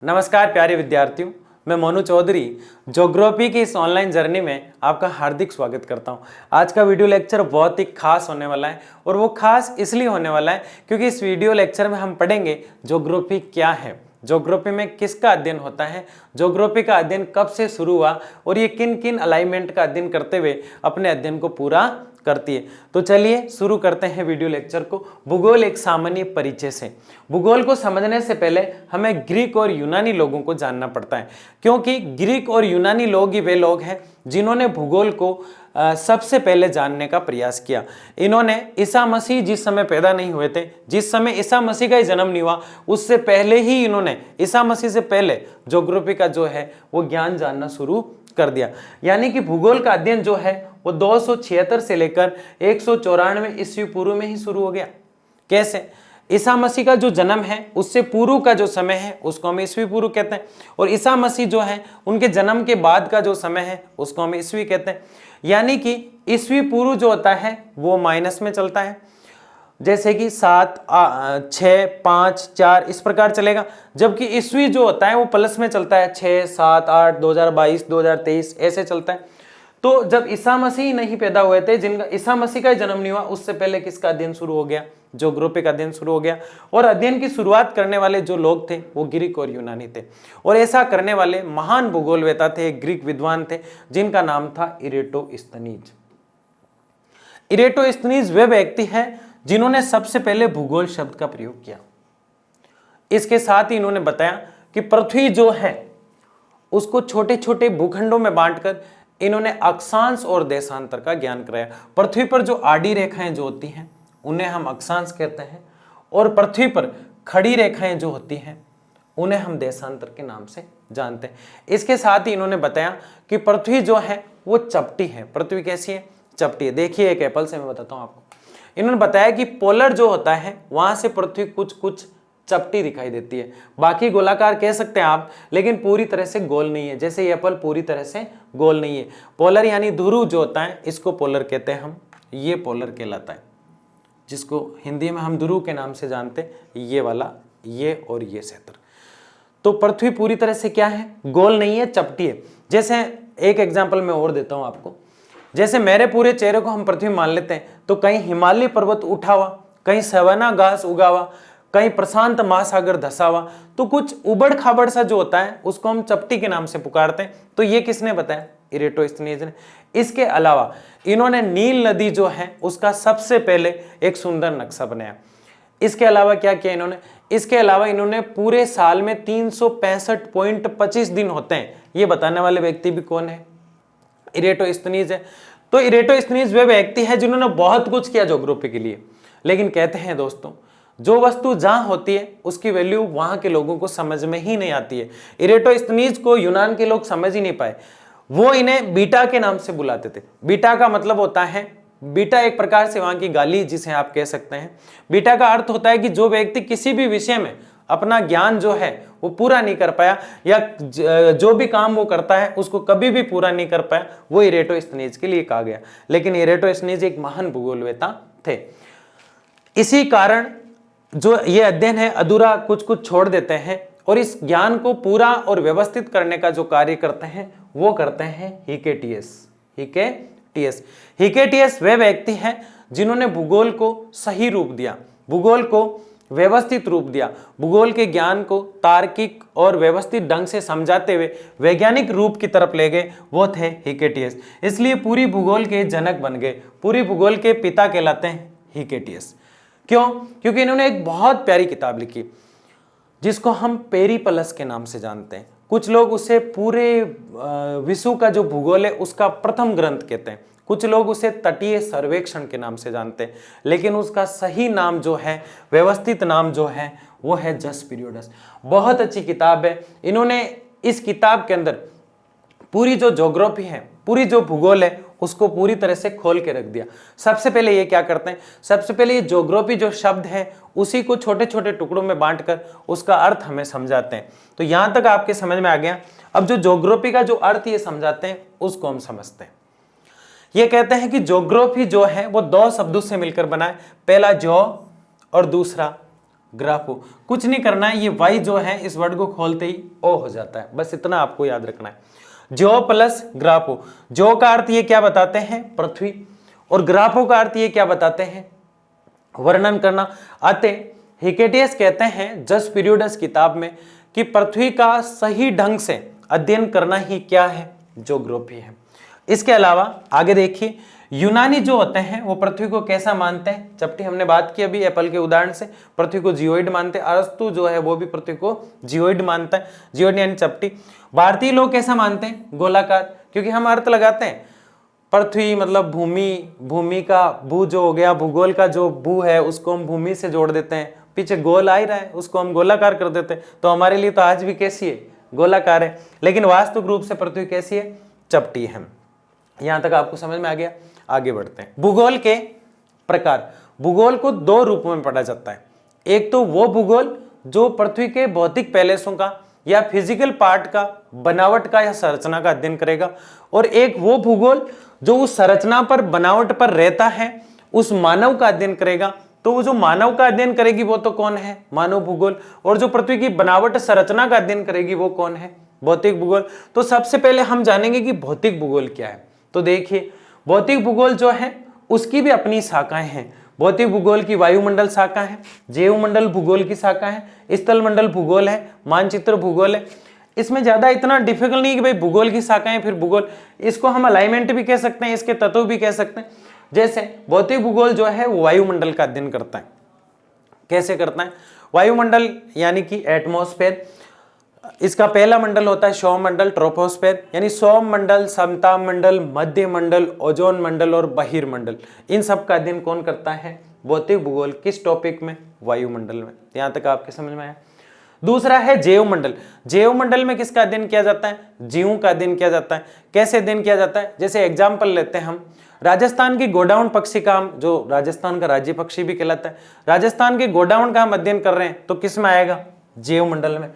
नमस्कार प्यारे विद्यार्थियों, मैं मोनू चौधरी ज्योग्राफी की इस ऑनलाइन जर्नी में आपका हार्दिक स्वागत करता हूं। आज का वीडियो लेक्चर बहुत ही खास होने वाला है और वो खास इसलिए होने वाला है क्योंकि इस वीडियो लेक्चर में हम पढ़ेंगे ज्योग्राफी क्या है, ज्योग्राफी में किसका अध्ययन होता है, ज्योग्राफी का अध्ययन कब से शुरू हुआ और ये किन किन अलाइनमेंट का अध्ययन करते हुए अपने अध्ययन को पूरा करती है। तो चलिए शुरू करते हैं वीडियो लेक्चर को भूगोल एक सामान्य परिचय से। भूगोल को समझने से पहले हमें ग्रीक और यूनानी लोगों को जानना पड़ता है, क्योंकि ग्रीक और यूनानी लोग ही वे लोग हैं जिन्होंने भूगोल को सबसे पहले जानने का प्रयास किया। इन्होंने ईसा मसीह जिस समय पैदा नहीं हुए थे, जिस समय ईसा मसीह का जन्म नहीं हुआ, उससे पहले ही इन्होंने ईसा मसीह से पहले ज्योग्राफी का जो है वो ज्ञान जानना शुरू कर दिया। यानी कि भूगोल का अध्ययन जो है वो 276 से लेकर 194 ईस्वी पूर्व में ही शुरू हो गया। कैसे? ईसा मसीह का जो जन्म है उससे पूर्व का जो समय है उसको हम ईस्वी पूर्व कहते हैं, और ईसा मसीह जो है उनके जन्म के बाद का जो समय है उसको हम ईस्वी कहते हैं। यानी कि ईस्वी पूर्व जो होता है वो माइनस में चलता है, जैसे कि 7, 6, 5, 4 इस प्रकार चलेगा, जबकि ईस्वी जो होता है वो प्लस में चलता है, 6, 7, 8, 2022, 2023 ऐसे चलता है। तो जब ईसा मसीह नहीं पैदा हुए थे, जिनका ईसा मसीह का जन्म नहीं हुआ, उससे पहले किसका अध्ययन शुरू हो गया? ज्योग्राफी का अध्ययन शुरू हो गया। और अध्ययन की शुरुआत करने वाले जो लोग थे वो ग्रीक और यूनानी थे, और ऐसा करने वाले महान भूगोलवेता थे, ग्रीक विद्वान थे जिनका नाम था इरेटोस्थनीज। इरेटोस्थनीज वे व्यक्ति है जिन्होंने सबसे पहले भूगोल शब्द का प्रयोग किया। इसके साथ ही इन्होंने बताया कि पृथ्वी जो है उसको छोटे छोटे भूखंडों में बांटकर इन्होंने अक्षांश और देशांतर का ज्ञान कराया। पृथ्वी पर जो आड़ी रेखाएं जो होती हैं उन्हें हम अक्षांश कहते हैं, और पृथ्वी पर खड़ी रेखाएं जो होती हैं उन्हें हम देशांतर के नाम से जानते हैं। इसके साथ ही इन्होंने बताया कि पृथ्वी जो है वो चपटी है। पृथ्वी कैसी है? चपटी है। देखिए एक एप्पल से मैं बताता हूं आपको। इन्होंने बताया कि पोलर जो होता है वहां से पृथ्वी कुछ कुछ चपटी दिखाई देती है, बाकी गोलाकार कह सकते हैं आप, लेकिन पूरी तरह से गोल नहीं है। जैसे ये एप्पल पूरी तरह से गोल नहीं है। पोलर यानी ध्रुव जो होता है इसको पोलर कहते हैं हम, ये पोलर कहलाता है, जिसको हिंदी में हम ध्रुव के नाम से जानते हैं, ये वाला, ये और ये क्षेत्र। तो पृथ्वी पूरी तरह से क्या है? गोल नहीं है, चपटी है। जैसे एक एग्जाम्पल मैं और देता हूं आपको। जैसे मेरे पूरे चेहरे को हम पृथ्वी मान लेते हैं, तो कहीं हिमालय पर्वत उठा हुआ, कहीं सवाना घास उगा हुआ, कहीं प्रशांत महासागर धसा हुआ, तो कुछ उबड़ खाबड़ सा जो होता है उसको हम चपटी के नाम से पुकारते हैं। तो ये किसने बताया? इरेटोस्थनीज ने। इसके अलावा इन्होंने नील नदी जो है उसका सबसे पहले एक सुंदर नक्शा बनाया। इसके अलावा क्या किया इन्होंने? इसके अलावा इन्होंने पूरे साल में 365.25 दिन होते हैं, ये बताने वाले व्यक्ति भी कौन है? इरेटोस्थनीज है। तो इरेटोस्थनीज वे व्यक्ति है जिन्होंने बहुत कुछ किया ज्योग्राफी के लिए, लेकिन कहते हैं दोस्तों जो वस्तु जहां होती है उसकी वैल्यू वहां के लोगों को समझ में ही नहीं आती है। इरेटोस्थनीज को यूनान के लोग समझ ही नहीं पाए, वो इन्हें बीटा के नाम से बुलाते थे। बीटा का मतलब होता है, बीटा एक प्रकार से वहां की गाली जिसे आप कह सकते हैं। बीटा का अर्थ होता है कि जो व्यक्ति किसी भी विषय में अपना ज्ञान जो है वो पूरा नहीं कर पाया, या जो भी काम वो करता है उसको कभी भी पूरा नहीं कर पाया, वो इरेटोस्थनीज के लिए कहा गया। लेकिन इरेटोस्थनीज एक महान भूगोलवेता थे। इसी कारण जो ये अध्ययन है अधूरा कुछ कुछ छोड़ देते हैं, और इस ज्ञान को पूरा और व्यवस्थित करने का जो कार्य करते हैं वो करते हैं हिकेटियस वे व्यक्ति हैं जिन्होंने भूगोल को सही रूप दिया, भूगोल को व्यवस्थित रूप दिया, भूगोल के ज्ञान को तार्किक और व्यवस्थित ढंग से समझाते हुए वैज्ञानिक रूप की तरफ ले गए, वो थे हिकेटियस। इसलिए पूरी भूगोल के जनक बन गए, पूरी भूगोल के पिता कहलाते हैं हिकेटियस। क्यों? क्योंकि इन्होंने एक बहुत प्यारी किताब लिखी जिसको हम पेरिप्लस के नाम से जानते हैं। कुछ लोग उसे पूरे विश्व का जो भूगोल है उसका प्रथम ग्रंथ कहते हैं, कुछ लोग उसे तटीय सर्वेक्षण के नाम से जानते हैं, लेकिन उसका सही नाम जो है, व्यवस्थित नाम जो है, वो है जस पीरियडस। बहुत अच्छी किताब है। इन्होंने इस किताब के अंदर पूरी जो ज्योग्राफी है, पूरी जो भूगोल है उसको पूरी तरह से खोल के रख दिया। सबसे पहले ये क्या करते हैं? सबसे पहले ये ज्योग्राफी जो शब्द है उसी को छोटे छोटे टुकड़ों में बांटकर उसका अर्थ हमें समझाते हैं। तो यहां तक आपके समझ में आ गया। अब जो ज्योग्राफी का जो अर्थ ये समझाते हैं उसको हम समझते हैं। ये कहते हैं कि ज्योग्राफी जो है वो 2 शब्दों से मिलकर बना है, पहला ज्यो और दूसरा ग्राफो, कुछ नहीं करना है, ये वाई जो है इस वर्ड को खोलते ही ओ हो जाता है, बस इतना आपको याद रखना है। ज्यो प्लस ग्राफो, ज्यो का अर्थ ये क्या बताते हैं, पृथ्वी, और ग्राफो का अर्थ ये क्या बताते हैं, वर्णन करना। अतः हिकेटियस कहते हैं जस पीरियडस किताब में कि पृथ्वी का सही ढंग से अध्ययन करना ही क्या है, ज्योग्राफी है। इसके अलावा आगे देखिए, यूनानी जो होते हैं वो पृथ्वी को कैसा मानते हैं, चपटी हमने बात की अभी एप्पल के उदाहरण से, पृथ्वी को जियोइड मानते हैं। अरस्तु जो है वो भी पृथ्वी को जियोइड मानता है, जियोइड यानी चपटी। भारतीय लोग कैसा मानते हैं, गोलाकार, क्योंकि हम अर्थ लगाते हैं पृथ्वी मतलब भूमि, भूमि का भू जो हो गया, भूगोल का जो भू है उसको हम भूमि से जोड़ देते हैं, पीछे गोल आ ही रहा है उसको हम गोलाकार कर देते हैं, तो हमारे लिए तो आज भी कैसी है, गोलाकार है। लेकिन वास्तविक रूप से पृथ्वी कैसी है, चपटी है। यहां तक आपको समझ में आ गया, आगे बढ़ते हैं। भूगोल के प्रकार, भूगोल को दो रूपों में पढ़ा जाता है। एक तो वो भूगोल जो पृथ्वी के भौतिक पैलेसों का या फिजिकल पार्ट का, बनावट का या संरचना का अध्ययन करेगा, और एक वो भूगोल जो उस संरचना पर, बनावट पर रहता है, उस मानव का अध्ययन करेगा। तो वो जो मानव का अध्ययन करेगी वो तो कौन है, मानव भूगोल, और जो पृथ्वी की बनावट संरचना का अध्ययन करेगी वो कौन है, भौतिक भूगोल। तो सबसे पहले हम जानेंगे कि भौतिक भूगोल क्या है। तो देखिए, भौतिक भूगोल जो है उसकी भी अपनी शाखाएं हैं। भौतिक भूगोल की वायुमंडल शाखा है, जैवमंडल भूगोल की शाखा है, स्थलमंडल भूगोल है, मानचित्र भूगोल है। इसमें ज्यादा इतना डिफिकल्ट नहीं कि भाई भूगोल की शाखाएं फिर भूगोल, इसको हम अलाइनमेंट भी कह सकते हैं, इसके तत्व भी कह सकते हैं। जैसे भौतिक भूगोल जो है वो वायुमंडल का अध्ययन करता है। कैसे करता है, वायुमंडल यानी कि एटमॉस्फेयर, इसका पहला मंडल होता है सौरमंडल, ट्रोपोस्फेयर, यानी सौरमंडल, समताप मंडल, मध्य मंडल, ओजोन मंडल और बहिर्मंडल। इन सब का अध्ययन कौन करता है, भौतिक भूगोल। किस टॉपिक में, वायुमंडल में। यहां तक आपके समझ में आया। दूसरा है जैवमंडल। जैवमंडल में किसका अध्ययन किया जाता है, जीवों का अध्ययन किया जाता है। कैसे अध्ययन किया जाता है, जैसे एग्जाम्पल लेते हैं हम, राजस्थान की गोडाउन पक्षी का, जो राजस्थान का राज्य पक्षी भी कहलाता है, राजस्थान के गोडाउन का हम अध्ययन कर रहे हैं तो किस में आएगा, जैवमंडल में।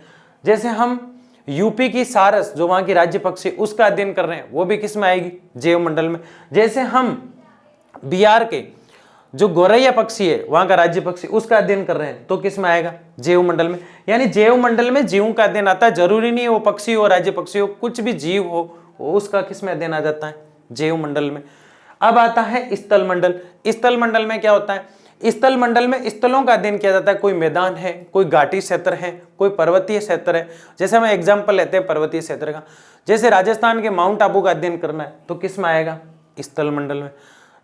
जैसे हम यूपी की सारस जो वहां की राज्य पक्षी, उसका अध्ययन कर रहे हैं, वो भी किस में आएगी, जैवमंडल में। जैसे हम बिहार के जो गोरैया पक्षी है वहां का राज्य पक्षी, उसका अध्ययन कर रहे हैं तो किस में आएगा, जैवमंडल में। यानी जैवमंडल में जीवों का अध्ययन आता है। जरूरी नहीं है वो पक्षी हो, राज्य पक्षी हो, कुछ भी जीव हो उसका किस में अध्ययन आ जाता है, जैवमंडल में। अब आता है स्थल मंडल। स्थल मंडल में क्या होता है, स्थल मंडल में स्थलों का अध्ययन किया जाता है। कोई मैदान है, कोई घाटी क्षेत्र है, कोई पर्वतीय क्षेत्र है। जैसे हम एग्जांपल लेते हैं पर्वतीय क्षेत्र का, जैसे राजस्थान के माउंट आबू का अध्ययन करना है तो किस में आएगा, स्थल मंडल में।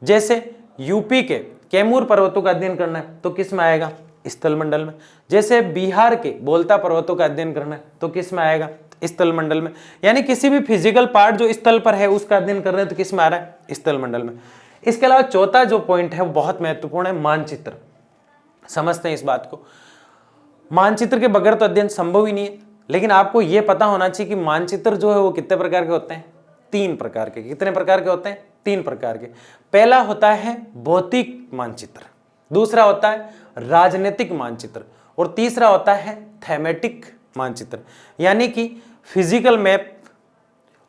जैसे यूपी के कैमूर पर्वतों का अध्ययन करना है तो किस में आएगा, स्थल मंडल में। जैसे बिहार के बोलता पर्वतों का अध्ययन करना है तो किस में आएगा, स्थल मंडल में। यानी किसी भी फिजिकल पार्ट जो स्थल पर है उसका अध्ययन कर रहे हैं तो किस में आ रहा है, स्थल मंडल में। इसके अलावा चौथा जो पॉइंट है वो बहुत महत्वपूर्ण है, मानचित्र। समझते हैं इस बात को। मानचित्र के बगैर तो अध्ययन संभव ही नहीं है। लेकिन आपको यह पता होना चाहिए कि मानचित्र जो है वो कितने प्रकार के होते हैं, 3 प्रकार के। कितने प्रकार के होते हैं, 3 प्रकार के। पहला होता है भौतिक मानचित्र, दूसरा होता है राजनीतिक मानचित्र, और तीसरा होता है थैमेटिक मानचित्र। यानी कि फिजिकल मैप,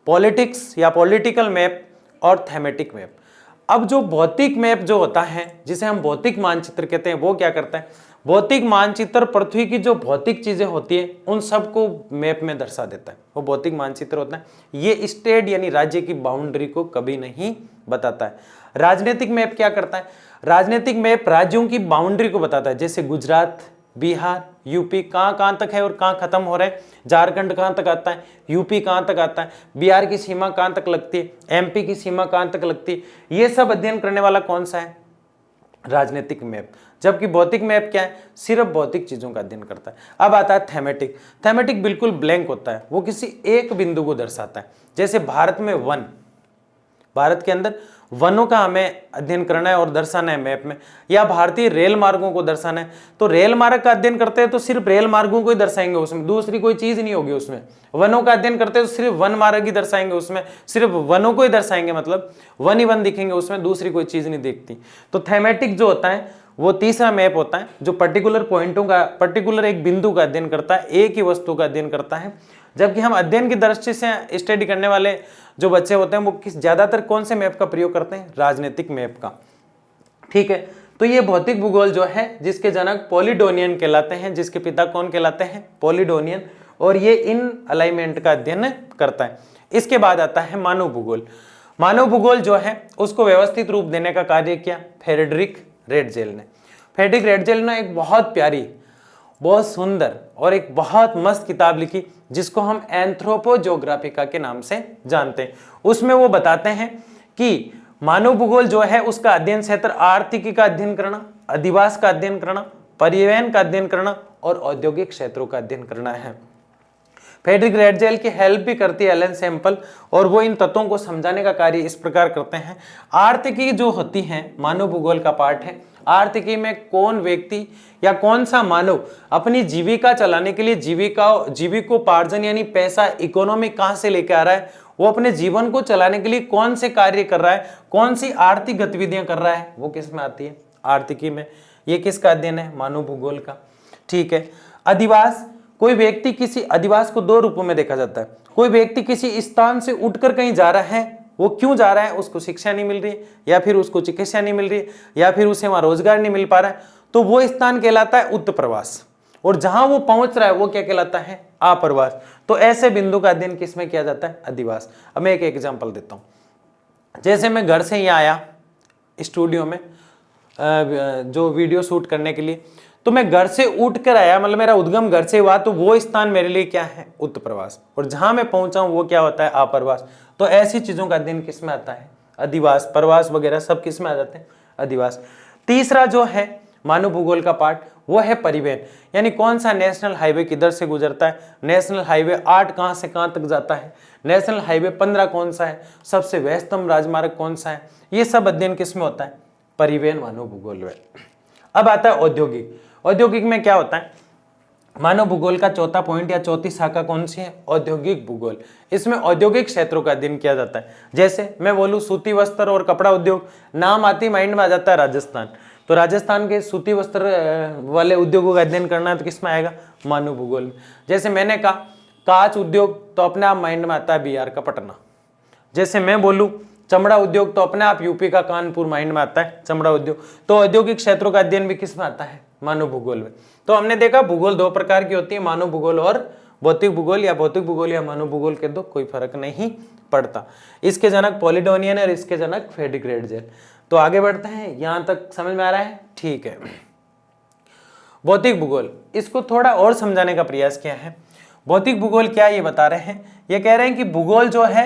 पॉलिटिक्स या पॉलिटिकल मैप और थैमेटिक मैप। अब जो भौतिक मैप जो होता है, जिसे हम भौतिक मानचित्र कहते हैं, वो क्या करता है, भौतिक मानचित्र पृथ्वी की जो भौतिक चीजें होती है उन सबको मैप में दर्शा देता है, वो भौतिक मानचित्र होता है। ये स्टेट यानी राज्य की बाउंड्री को कभी नहीं बताता है। राजनीतिक मैप क्या करता है, राजनीतिक मैप राज्यों की बाउंड्री को बताता है। जैसे गुजरात, बिहार, यूपी कहाँ तक है और कहाँ खत्म हो रहा है, झारखंड कहाँ तक आता है, यूपी कहाँ तक आता है, बिहार की सीमा कहाँ तक लगती है, एमपी की सीमा कहाँ तक लगती है। ये सब अध्ययन करने वाला कौन सा है, राजनीतिक मैप। जबकि भौतिक मैप क्या है, सिर्फ भौतिक चीजों का अध्ययन करता है। अब आता है थैमेटिक। थैमेटिक बिल्कुल ब्लैंक होता है, वो किसी एक बिंदु को दर्शाता है। जैसे भारत में वन, भारत के अंदर वनों का हमें अध्ययन करना है और दर्शाना है मैप में, या भारतीय रेल मार्गों को दर्शाना है तो रेल मार्ग का अध्ययन करते हैं तो सिर्फ रेल मार्गों को ही दर्शाएंगे, उसमें दूसरी कोई चीज नहीं होगी उसमें। वनों का अध्ययन करते हैं तो सिर्फ वन मार्ग ही दर्शाएंगे, उसमें सिर्फ वनों को ही दर्शाएंगे, मतलब वन ही वन दिखेंगे, उसमें दूसरी कोई चीज नहीं दिखती। तो थैमेटिक जो होता है वो तीसरा मैप होता है जो पर्टिकुलर पॉइंटों का, पर्टिकुलर एक बिंदु का अध्ययन करता है, एक ही वस्तु का अध्ययन करता है। जबकि हम अध्ययन की दृष्टि से स्टडी करने वाले जो बच्चे होते हैं वो ज्यादातर कौन से मैप का प्रयोग करते हैं, राजनीतिक मैप का। ठीक है, तो ये भौतिक भूगोल जो है जिसके जनक पॉलिडोनियन कहलाते हैं, जिसके पिता कौन कहलाते हैं, पॉलिडोनियन, और ये इन अलाइनमेंट का अध्ययन करता है। इसके बाद आता है मानव भूगोल। मानव भूगोल जो है उसको व्यवस्थित रूप देने का कार्य किया फ्रेडरिक रेडजेल ने। फ्रेडरिक रेडजेल ने एक बहुत प्यारी, बहुत सुंदर और एक बहुत मस्त किताब लिखी जिसको हम एंथ्रोपोजोग्राफिका के नाम से जानते हैं। उसमें वो बताते हैं कि मानव भूगोल जो है उसका अध्ययन क्षेत्र आर्थिकी का अध्ययन करना, अधिवास का अध्ययन करना, परिवहन का अध्ययन करना और औद्योगिक क्षेत्रों का अध्ययन करना है। फ्रेडरिक रेडजेल की हेल्प भी करती है एलन सैंपल, और वो इन तत्वों को समझाने का कार्य इस प्रकार करते हैं। आर्थिकी जो होती है मानव भूगोल का पार्ट है। आर्थिकी में कौन व्यक्ति या कौन सा मानव अपनी जीविका चलाने के लिए जीविकोपार्जन यानी पैसा, इकोनॉमी कहां से लेके आ रहा है, वो अपने जीवन को चलाने के लिए कौन से कार्य कर रहा है, कौन सी आर्थिक गतिविधियां कर रहा है, वो किस में आती है, आर्थिकी में। ये किसका अध्ययन है, मानव भूगोल का। ठीक है। अधिवास, कोई व्यक्ति किसी, अधिवास को दो रूपों में देखा जाता है। कोई व्यक्ति किसी स्थान से उठकर कहीं जा रहा है, वो क्यों जा रहा है, उसको शिक्षा नहीं मिल रही है, या फिर उसको चिकित्सा नहीं मिल रही है, या फिर उसे वहां रोजगार नहीं मिल पा रहा है, तो वो स्थान कहलाता है उत्प्रवास। और जहां वो पहुंच रहा है वो क्या कहलाता है, आप्रवास। तो ऐसे बिंदु का अध्ययन किसमें किया जाता है, अधिवास। अब मैं एक एग्जांपल देता हूं। जैसे मैं घर से यहाँ आया स्टूडियो में जो वीडियो शूट करने के लिए, तो मैं घर से उठ कर आया, मतलब मेरा उद्गम घर से हुआ, तो वो स्थान मेरे लिए क्या है, उत्प्रवास। और जहां मैं पहुंचा हूं वो क्या होता है, आप्रवास। तो ऐसी चीजों का अध्ययन किसमें आता है, अधिवास। प्रवास वगैरह सब किसमें आ जाते हैं, अधिवास। तीसरा जो है मानव भूगोल का पार्ट वो है परिवहन, यानी कौन सा नेशनल हाईवे किधर से गुजरता है, नेशनल हाईवे 8 कहां से कहां तक जाता है, नेशनल हाईवे 15 कौन सा है, सबसे व्यस्तम राजमार्ग कौन सा है, ये सब अध्ययन किसमें होता है, परिवहन मानव भूगोल में। अब आता है औद्योगिक। औद्योगिक में क्या होता है, मानव भूगोल का चौथा पॉइंट या चौथी शाखा कौन सी है, औद्योगिक भूगोल। इसमें औद्योगिक क्षेत्रों का अध्ययन किया जाता है। जैसे मैं बोलूं सूती वस्त्र और कपड़ा उद्योग, नाम आती माइंड में आ जाता है राजस्थान, तो राजस्थान के सूती वस्त्र वाले उद्योगों का अध्ययन करना है तो किसमें आएगा, मानव भूगोल में। जैसे मैंने कहा कांच उद्योग, तो अपने आप माइंड में आता है बिहार का पटना। जैसे मैं बोलूं चमड़ा उद्योग, तो अपने आप यूपी का कानपुर माइंड में आता है चमड़ा उद्योग। तो औद्योगिक क्षेत्रों का अध्ययन भी किसमें आता है, मानव भूगोल में। तो हमने देखा भूगोल दो प्रकार की होती है, मानव भूगोल और भौतिक भूगोल, या भौतिक भूगोल या मानव भूगोल के दो, कोई फर्क नहीं पड़ता। इसके जनक पॉलिडोनियन और इसके जनक फ्रेडरिक रेडजेल। तो आगे बढ़ते हैं, यहां तक समझ में आ रहा है, ठीक है। भौतिक भूगोल, इसको थोड़ा और समझाने का प्रयास किया है। भौतिक भूगोल क्या ये बता रहे हैं, ये कह रहे हैं कि भूगोल जो है,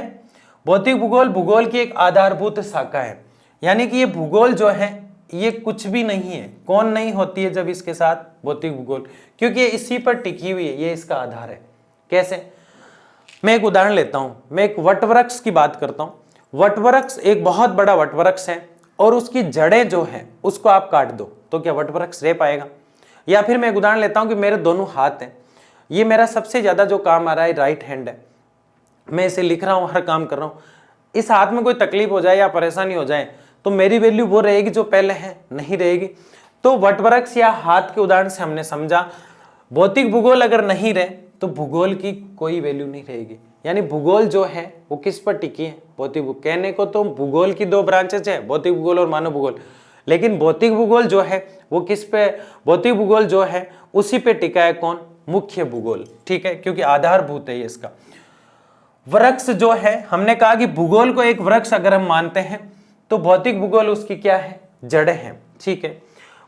भौतिक भूगोल भूगोल की एक आधारभूत शाखा है। यानी कि ये भूगोल जो है ये कुछ भी नहीं है, कौन नहीं होती है जब इसके साथ, भौतिक भूगोल, क्योंकि ये इसी पर टिकी हुई है, ये इसका आधार है। कैसे, मैं एक उदाहरण लेता हूं, मैं एक वटवृक्ष की बात करता हूं। वटवृक्ष एक बहुत बड़ा वटवृक्ष है और उसकी जड़ें जो है उसको आप काट दो तो क्या वटवृक्ष रह पाएगा। या फिर मैं एक उदाहरण लेता हूं कि मेरे दोनों हाथ हैं, ये मेरा सबसे ज्यादा जो काम आ रहा है राइट हैंड है, मैं इसे लिख रहा हूं, हर काम कर रहा हूं, इस हाथ में कोई तकलीफ हो जाए या परेशानी हो जाए तो मेरी वैल्यू वो रहेगी जो पहले है, नहीं रहेगी। तो वटवृक्ष या हाथ के उदाहरण से हमने समझा भौतिक भूगोल अगर नहीं रहे तो भूगोल की कोई वैल्यू नहीं रहेगी। यानी भूगोल जो है वो किस पर टिकी है, भौतिक भूगोल। कहने को तो भूगोल की दो ब्रांचेज है, भौतिक भूगोल और मानव भूगोल, लेकिन भौतिक भूगोल जो है वो किस पे, भौतिक भूगोल जो है उसी पे टिका है कौन, मुख्य भूगोल, ठीक है, क्योंकि आधारभूत है ये इसका। वृक्ष जो है, हमने कहा कि भूगोल को एक वृक्ष अगर हम मानते हैं तो भौतिक भूगोल उसकी क्या है, जड़ें हैं, ठीक है।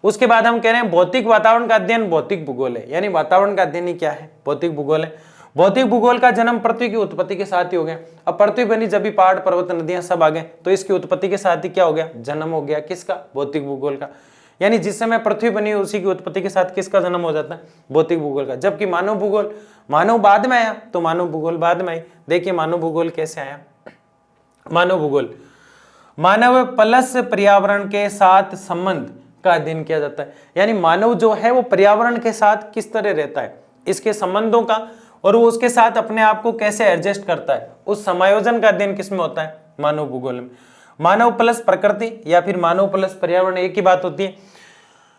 उसके बाद हम कह रहे हैं भौतिक वातावरण का अध्ययन भौतिक भूगोल है, यानी वातावरण का अध्ययन ही क्या है, भौतिक भूगोल है। भौतिक भूगोल का जन्म पृथ्वी की उत्पत्ति के साथ ही हो गया। अब पृथ्वी बनी जब भी पहाड़ पर्वत नदियां सब आ गए तो इसकी उत्पत्ति के साथ ही क्या हो गया, जन्म हो गया, किसका, भौतिक भूगोल का। यानी जिस समय पृथ्वी बनी उसी की उत्पत्ति के साथ किसका जन्म हो जाता है, भौतिक भूगोल का। जबकि मानव भूगोल, मानव बाद में आया तो मानव भूगोल बाद में आई। देखिए मानव भूगोल कैसे आया। मानव भूगोल, मानव प्लस पर्यावरण के साथ संबंध का अध्ययन किया जाता है। यानी मानव जो है वो पर्यावरण के साथ किस तरह रहता है, इसके संबंधों का, और वो उसके साथ अपने आप को कैसे एडजस्ट करता है, उस समायोजन का अध्ययन किसमें होता है, मानव भूगोल में। मानव प्लस प्रकृति या फिर मानव प्लस पर्यावरण एक ही बात होती है।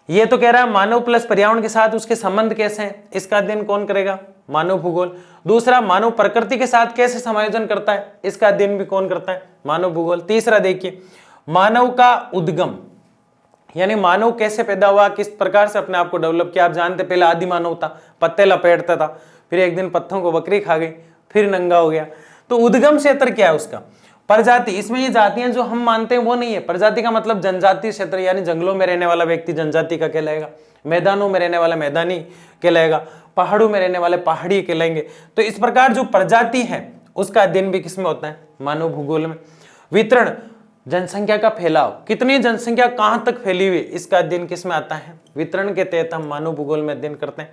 ये तो कह रहा है मानव प्लस पर्यावरण के साथ उसके संबंध कैसे हैं, इसका अध्ययन कौन करेगा, मानव भूगोल। दूसरा, मानव प्रकृति के साथ कैसे समायोजन करता है, इसका अध्ययन भी कौन करता है, मानव भूगोल। तीसरा देखिए, मानव का उद्गम, यानी मानव कैसे पैदा हुआ, किस प्रकार से अपने आप को डेवलप किया। आप जानते पहले आदि मानव था, पत्ते लपेटता था, फिर एक दिन पत्तों को बकरी खा गई, फिर नंगा हो गया। तो उद्गम क्षेत्र क्या है उसका, प्रजाति। इसमें ये जातियां जो हम मानते हैं वो नहीं है। प्रजाति का मतलब जनजातीय क्षेत्र, यानी जंगलों में रहने वाला व्यक्ति जनजाति का कहलाएगा, मैदानों में रहने वाला मैदानी कहलाएगा, पहाड़ों में रहने वाले पहाड़ी कहलाएंगे। तो इस प्रकार जो प्रजाति है उसका अध्ययन भी किसमें होता है, मानव भूगोल में। वितरण, जनसंख्या का फैलाव, कितनी जनसंख्या कहां तक फैली हुई, इसका अध्ययन किसमें आता है, वितरण के तहत हम मानव भूगोल में अध्ययन करते हैं।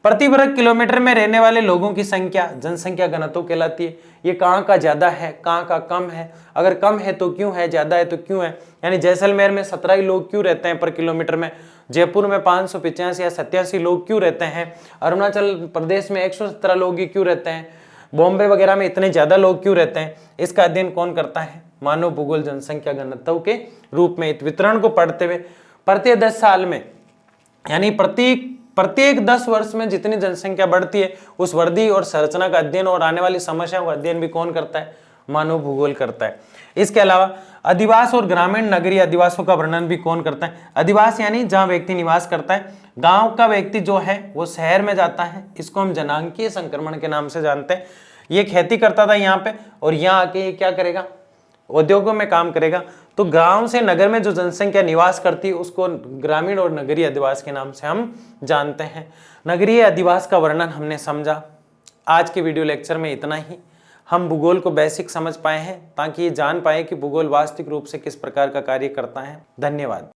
प्रति वर्ग किलोमीटर में रहने वाले लोगों की संख्या जनसंख्या घनत्व कहलाती है। ये कहाँ का ज्यादा है, कहाँ का कम है, अगर कम है तो क्यों है, ज्यादा है तो क्यों है। यानी जैसलमेर में 17 ही लोग क्यों रहते हैं पर किलोमीटर में, जयपुर में 585 या 87 लोग क्यों रहते हैं, अरुणाचल प्रदेश में 117 लोग ही क्यों रहते हैं, बॉम्बे वगैरह में इतने ज्यादा लोग क्यों रहते हैं। इसका अध्ययन कौन करता है, मानव भूगोल जनसंख्या घनत्व के रूप में। इस वितरण को पढ़ते हुए प्रत्येक 10 साल में, यानी प्रत्येक 10 वर्ष में जितनी जनसंख्या बढ़ती है उस वृद्धि और संरचना का अध्ययन और आने वाली समस्याओं का अध्ययन भी कौन करता है, मानव भूगोल करता है। इसके अलावा अधिवास और ग्रामीण नगरीय अधिवासों का वर्णन भी कौन करता है। अधिवास यानी जहां व्यक्ति निवास करता है, गांव का व्यक्ति जो है वो शहर में जाता है, इसको हम जनांकीय संक्रमण के नाम से जानते हैं। ये खेती करता था यहाँ पे और यहाँ आके ये क्या करेगा, उद्योगों में काम करेगा। तो गांव से नगर में जो जनसंख्या निवास करती है उसको ग्रामीण और नगरीय अधिवास के नाम से हम जानते हैं। नगरीय अधिवास का वर्णन हमने समझा। आज के वीडियो लेक्चर में इतना ही। हम भूगोल को बेसिक समझ पाए हैं ताकि ये जान पाए कि भूगोल वास्तविक रूप से किस प्रकार का कार्य करता है। धन्यवाद।